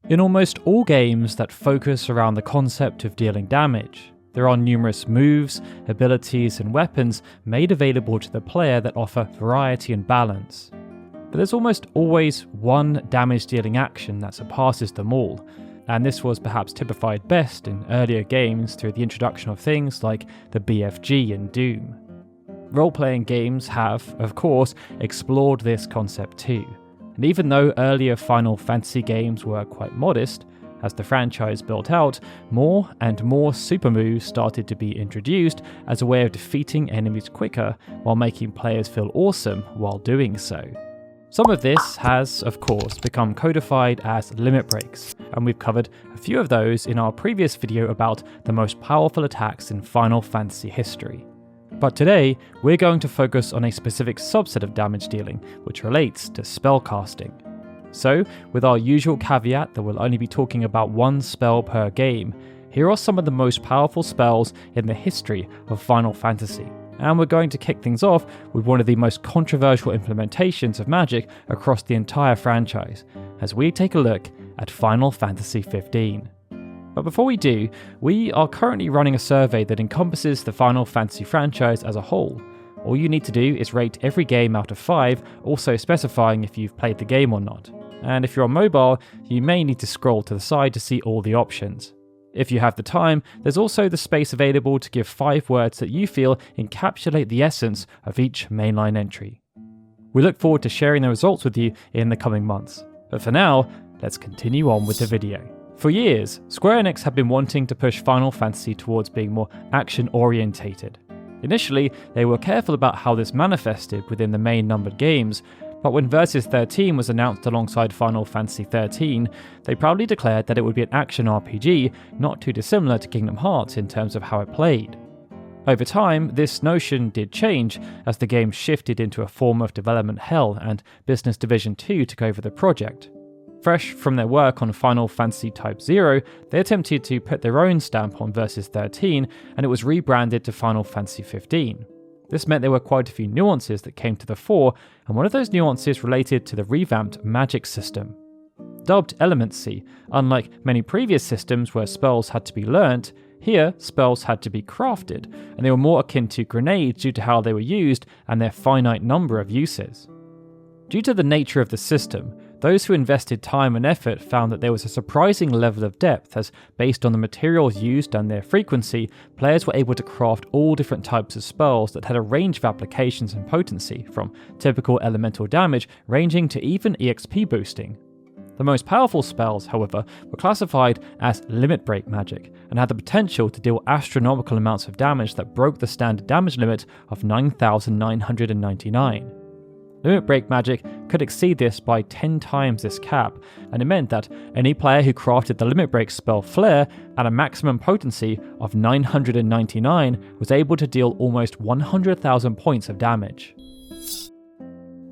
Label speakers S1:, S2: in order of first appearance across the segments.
S1: In almost all games that focus around the concept of dealing damage, there are numerous moves, abilities, and weapons made available to the player that offer variety and balance. But there's almost always one damage-dealing action that surpasses them all, and this was perhaps typified best in earlier games through the introduction of things like the BFG in Doom. Role-playing games have, of course, explored this concept too, and even though earlier Final Fantasy games were quite modest, as the franchise built out, more and more super moves started to be introduced as a way of defeating enemies quicker while making players feel awesome while doing so. Some of this has, of course, become codified as limit breaks, and we've covered a few of those in our previous video about the most powerful attacks in Final Fantasy history. But today, we're going to focus on a specific subset of damage dealing, which relates to spellcasting. So, with our usual caveat that we'll only be talking about one spell per game, here are some of the most powerful spells in the history of Final Fantasy. And we're going to kick things off with one of the most controversial implementations of magic across the entire franchise, as we take a look at Final Fantasy XV. But before we do, we are currently running a survey that encompasses the Final Fantasy franchise as a whole. All you need to do is rate every game out of 5, also specifying if you've played the game or not. And if you're on mobile, you may need to scroll to the side to see all the options. If you have the time, there's also the space available to give 5 words that you feel encapsulate the essence of each mainline entry. We look forward to sharing the results with you in the coming months. But for now, let's continue on with the video. For years, Square Enix have been wanting to push Final Fantasy towards being more action-orientated. Initially, they were careful about how this manifested within the main numbered games, but when Versus 13 was announced alongside Final Fantasy XIII, they proudly declared that it would be an action RPG not too dissimilar to Kingdom Hearts in terms of how it played. Over time, this notion did change as the game shifted into a form of development hell and Business Division 2 took over the project. Fresh from their work on Final Fantasy Type 0, they attempted to put their own stamp on Versus 13 and it was rebranded to Final Fantasy XV. This meant there were quite a few nuances that came to the fore, and one of those nuances related to the revamped magic system. Dubbed Elemency, unlike many previous systems where spells had to be learnt, here spells had to be crafted, and they were more akin to grenades due to how they were used and their finite number of uses. Due to the nature of the system, those who invested time and effort found that there was a surprising level of depth as, based on the materials used and their frequency, players were able to craft all different types of spells that had a range of applications and potency, from typical elemental damage ranging to even EXP boosting. The most powerful spells, however, were classified as limit break magic and had the potential to deal astronomical amounts of damage that broke the standard damage limit of 9,999. Limit break magic could exceed this by 10 times this cap, and it meant that any player who crafted the limit break spell Flare at a maximum potency of 999 was able to deal almost 100,000 points of damage.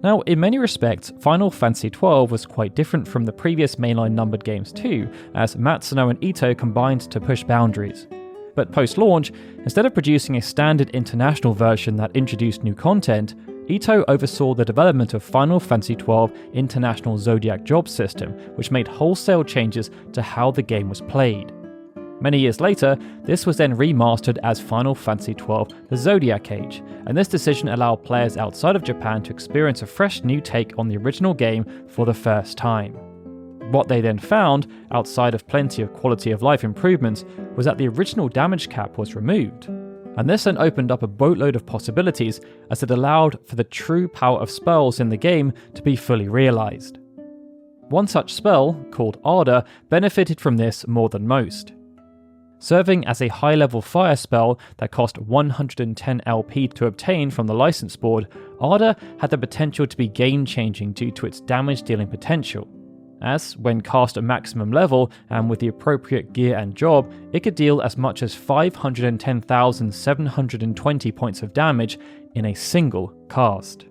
S1: Now, in many respects, Final Fantasy XII was quite different from the previous mainline numbered games too, as Matsuno and Ito combined to push boundaries. But post-launch, instead of producing a standard international version that introduced new content, Ito oversaw the development of Final Fantasy XII International Zodiac Job System, which made wholesale changes to how the game was played. Many years later, this was then remastered as Final Fantasy XII The Zodiac Age, and this decision allowed players outside of Japan to experience a fresh new take on the original game for the first time. What they then found, outside of plenty of quality of life improvements, was that the original damage cap was removed. And this then opened up a boatload of possibilities as it allowed for the true power of spells in the game to be fully realised. One such spell, called Ardor, benefited from this more than most. Serving as a high-level fire spell that cost 110 LP to obtain from the license board, Ardor had the potential to be game-changing due to its damage-dealing potential, as, when cast at maximum level and with the appropriate gear and job, it could deal as much as 510,720 points of damage in a single cast.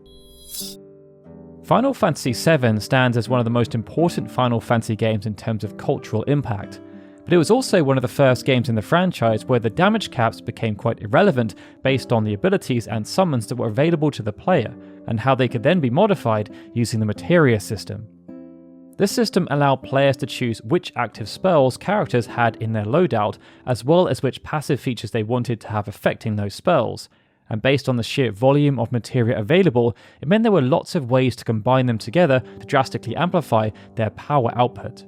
S1: Final Fantasy VII stands as one of the most important Final Fantasy games in terms of cultural impact, but it was also one of the first games in the franchise where the damage caps became quite irrelevant based on the abilities and summons that were available to the player, and how they could then be modified using the Materia system. This system allowed players to choose which active spells characters had in their loadout, as well as which passive features they wanted to have affecting those spells. And based on the sheer volume of materia available, it meant there were lots of ways to combine them together to drastically amplify their power output.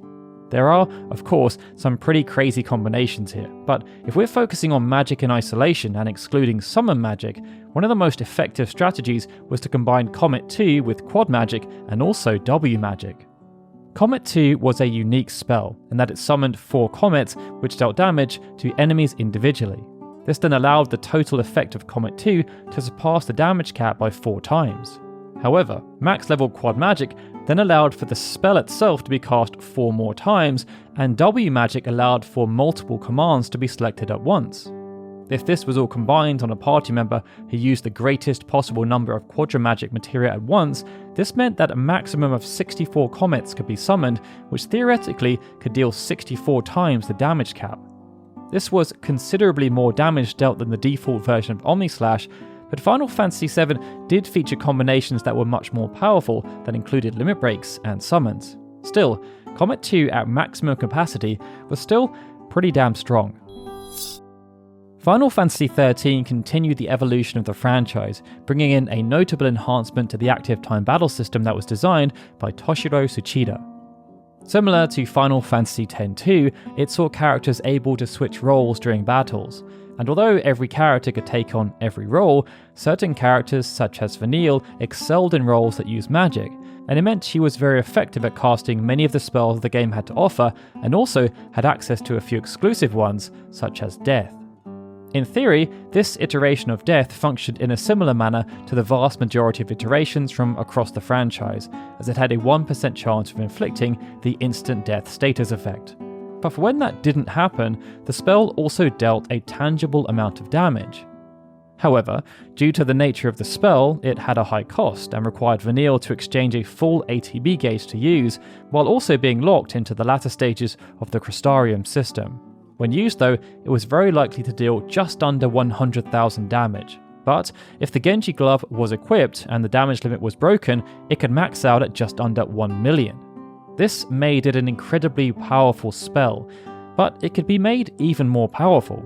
S1: There are, of course, some pretty crazy combinations here, but if we're focusing on magic in isolation and excluding summon magic, one of the most effective strategies was to combine Comet 2 with Quad Magic and also W Magic. Comet 2 was a unique spell in that it summoned 4 comets which dealt damage to enemies individually. This then allowed the total effect of Comet 2 to surpass the damage cap by 4 times. However, max level Quad Magic then allowed for the spell itself to be cast 4 more times, and W Magic allowed for multiple commands to be selected at once. If this was all combined on a party member who used the greatest possible number of Quadramagic materia at once, this meant that a maximum of 64 comets could be summoned, which theoretically could deal 64 times the damage cap. This was considerably more damage dealt than the default version of Omnislash, but Final Fantasy VII did feature combinations that were much more powerful that included limit breaks and summons. Still, Comet 2 at maximum capacity was still pretty damn strong. Final Fantasy XIII continued the evolution of the franchise, bringing in a notable enhancement to the active time battle system that was designed by Toshiro Tsuchida. Similar to Final Fantasy X-2, it saw characters able to switch roles during battles, and although every character could take on every role, certain characters such as Vanille excelled in roles that used magic, and it meant she was very effective at casting many of the spells the game had to offer, and also had access to a few exclusive ones, such as Death. In theory, this iteration of Death functioned in a similar manner to the vast majority of iterations from across the franchise, as it had a 1% chance of inflicting the instant death status effect. But for when that didn't happen, the spell also dealt a tangible amount of damage. However, due to the nature of the spell, it had a high cost and required Vanille to exchange a full ATB gauge to use, while also being locked into the latter stages of the Crystarium system. When used though, it was very likely to deal just under 100,000 damage. But if the Genji Glove was equipped and the damage limit was broken, it could max out at just under 1 million. This made it an incredibly powerful spell, but it could be made even more powerful.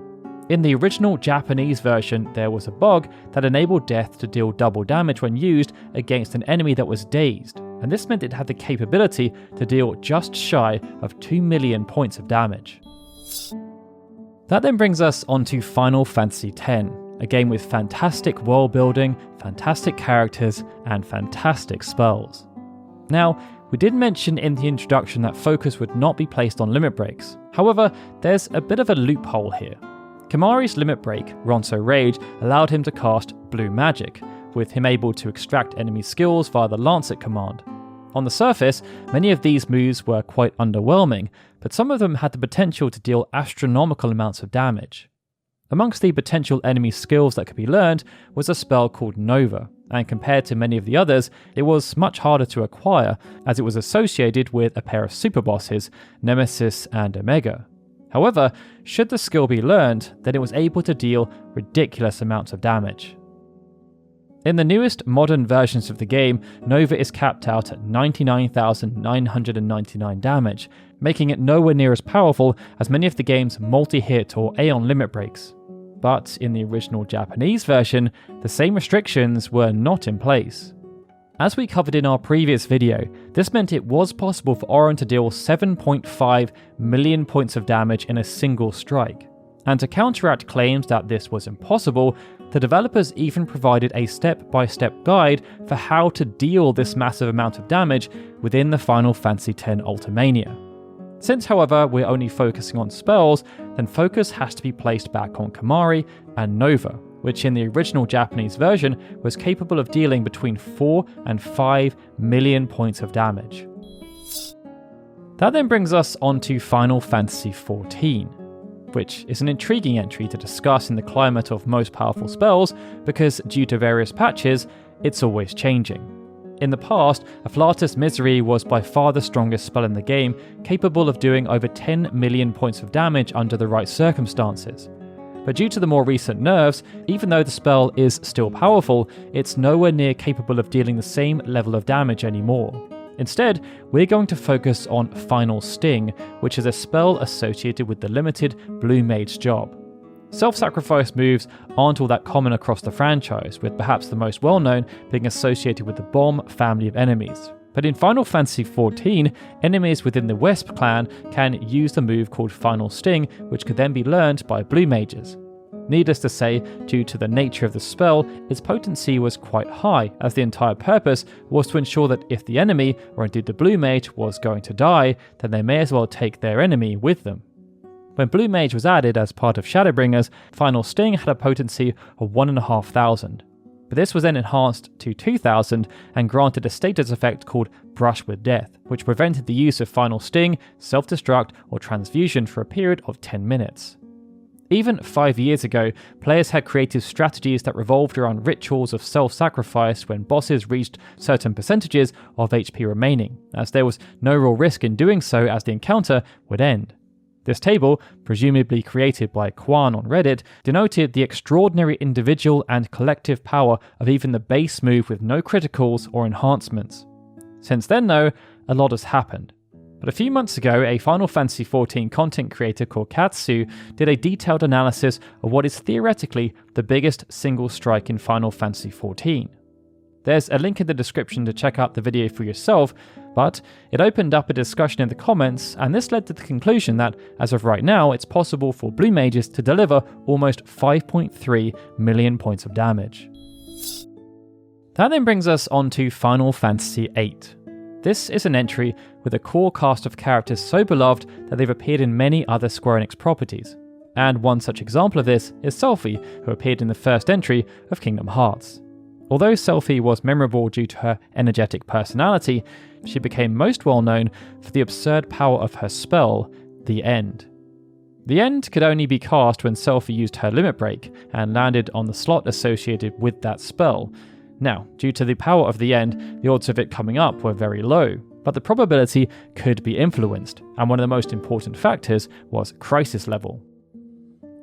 S1: In the original Japanese version, there was a bug that enabled Death to deal double damage when used against an enemy that was dazed, and this meant it had the capability to deal just shy of 2 million points of damage. That then brings us onto Final Fantasy X, a game with fantastic world building, fantastic characters, and fantastic spells. Now, we did mention in the introduction that focus would not be placed on limit breaks. However, there's a bit of a loophole here. Kimahri's limit break, Ronso Rage, allowed him to cast Blue Magic, with him able to extract enemy skills via the Lancet command. On the surface, many of these moves were quite underwhelming, but some of them had the potential to deal astronomical amounts of damage. Amongst the potential enemy skills that could be learned was a spell called Nova, and compared to many of the others, it was much harder to acquire as it was associated with a pair of super bosses, Nemesis and Omega. However, should the skill be learned, then it was able to deal ridiculous amounts of damage. In the newest modern versions of the game, Nova is capped out at 99,999 damage, making it nowhere near as powerful as many of the game's multi-hit or Aeon limit breaks. But in the original Japanese version, the same restrictions were not in place. As we covered in our previous video, this meant it was possible for Auron to deal 7.5 million points of damage in a single strike. And to counteract claims that this was impossible, the developers even provided a step-by-step guide for how to deal this massive amount of damage within the Final Fantasy X Ultimania. Since, however, we're only focusing on spells, then focus has to be placed back on Kimahri and Nova, which in the original Japanese version was capable of dealing between 4 and 5 million points of damage. That then brings us onto Final Fantasy XIV, which is an intriguing entry to discuss in the climate of most powerful spells because due to various patches, it's always changing. In the past, Afflatus Misery was by far the strongest spell in the game, capable of doing over 10 million points of damage under the right circumstances. But due to the more recent nerfs, even though the spell is still powerful, it's nowhere near capable of dealing the same level of damage anymore. Instead, we're going to focus on Final Sting, which is a spell associated with the limited Blue Mage job. Self-sacrifice moves aren't all that common across the franchise, with perhaps the most well-known being associated with the Bomb family of enemies. But in Final Fantasy XIV, enemies within the Wesp clan can use the move called Final Sting, which could then be learned by Blue Mages. Needless to say, due to the nature of the spell, its potency was quite high, as the entire purpose was to ensure that if the enemy, or indeed the Blue Mage, was going to die, then they may as well take their enemy with them. When Blue Mage was added as part of Shadowbringers, Final Sting had a potency of 1,500. But this was then enhanced to 2,000 and granted a status effect called Brush with Death, which prevented the use of Final Sting, self-destruct, or transfusion for a period of 10 minutes. Even 5 years ago, players had creative strategies that revolved around rituals of self-sacrifice when bosses reached certain percentages of HP remaining, as there was no real risk in doing so as the encounter would end. This table, presumably created by Quan on Reddit, denoted the extraordinary individual and collective power of even the base move with no criticals or enhancements. Since then though, a lot has happened. But a few months ago, a Final Fantasy XIV content creator called Katsu did a detailed analysis of what is theoretically the biggest single strike in Final Fantasy XIV. There's a link in the description to check out the video for yourself, but it opened up a discussion in the comments, and this led to the conclusion that, as of right now, it's possible for Blue Mages to deliver almost 5.3 million points of damage. That then brings us on to Final Fantasy VIII. This is an entry with a core cast of characters so beloved that they've appeared in many other Square Enix properties. And one such example of this is Selphie, who appeared in the first entry of Kingdom Hearts. Although Selphie was memorable due to her energetic personality, she became most well known for the absurd power of her spell, The End. The End could only be cast when Selphie used her limit break and landed on the slot associated with that spell. Now, due to the power of the End, the odds of it coming up were very low, but the probability could be influenced, and one of the most important factors was Crisis Level.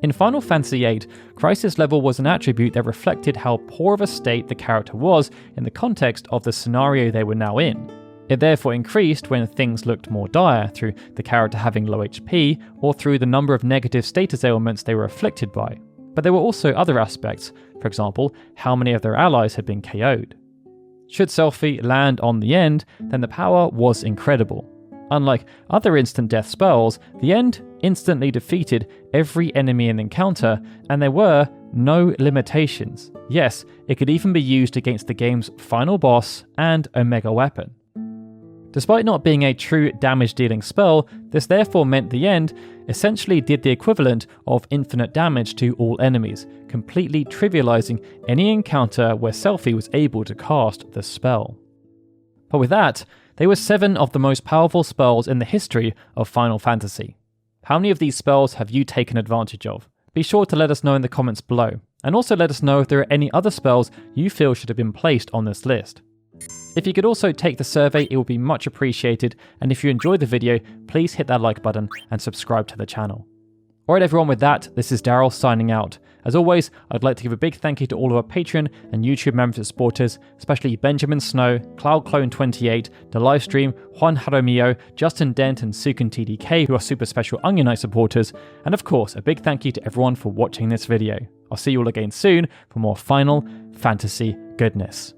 S1: In Final Fantasy VIII, Crisis Level was an attribute that reflected how poor of a state the character was in the context of the scenario they were now in. It therefore increased when things looked more dire, through the character having low HP, or through the number of negative status ailments they were afflicted by. But there were also other aspects, for example, how many of their allies had been KO'd. Should Selphie land on the End, then the power was incredible. Unlike other instant death spells, the End instantly defeated every enemy in the encounter, and there were no limitations. Yes, it could even be used against the game's final boss and Omega weapon. Despite not being a true damage-dealing spell, this therefore meant the End essentially did the equivalent of infinite damage to all enemies, completely trivializing any encounter where Selphie was able to cast the spell. But with that, they were 7 of the most powerful spells in the history of Final Fantasy. How many of these spells have you taken advantage of? Be sure to let us know in the comments below, and also let us know if there are any other spells you feel should have been placed on this list. If you could also take the survey, it would be much appreciated, and if you enjoyed the video, please hit that like button and subscribe to the channel. Alright everyone, with that, this is Daryl signing out. As always, I'd like to give a big thank you to all of our Patreon and YouTube members and supporters, especially Benjamin Snow, CloudClone28, The Livestream, Juan Jaramillo, Justin Dent and Sukin TDK, who are super special Onion Knight supporters, and of course, a big thank you to everyone for watching this video. I'll see you all again soon for more Final Fantasy goodness.